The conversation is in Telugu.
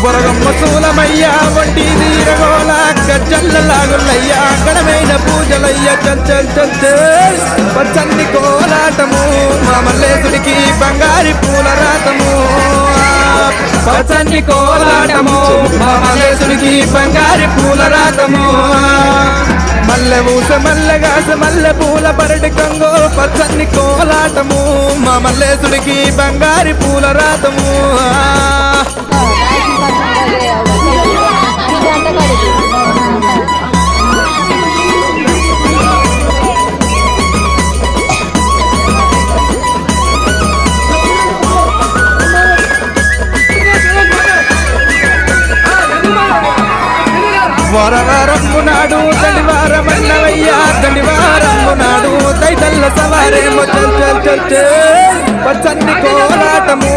బొరగమ్మ సూలమయ్యా వంటి తీరగోళ గజ్జల్లలాగులయ్యా గడమైన పూజలయ్య చల్ చల్ చల్ చల్ పచ్చన్ని కోలాటము మా మల్లేశుడికి బంగారి పూల రాతము పచ్చన్ని కోలాటము మా మల్లేశుడికి బంగారి పూల రాతము మల్లె ఊస మల్లెగాస మల్లె పూల పరటి కంగో పచ్చన్ని కోలాటము మా మల్లేశుడికి బంగారి పూల రాతము వారవారము నాడు దండివారమన్నవయ్యా దండివారము నాడు దైదల్ల సవారేమో చల్ చల్ చల్ చల్ పచ్చన్ని కోలాటము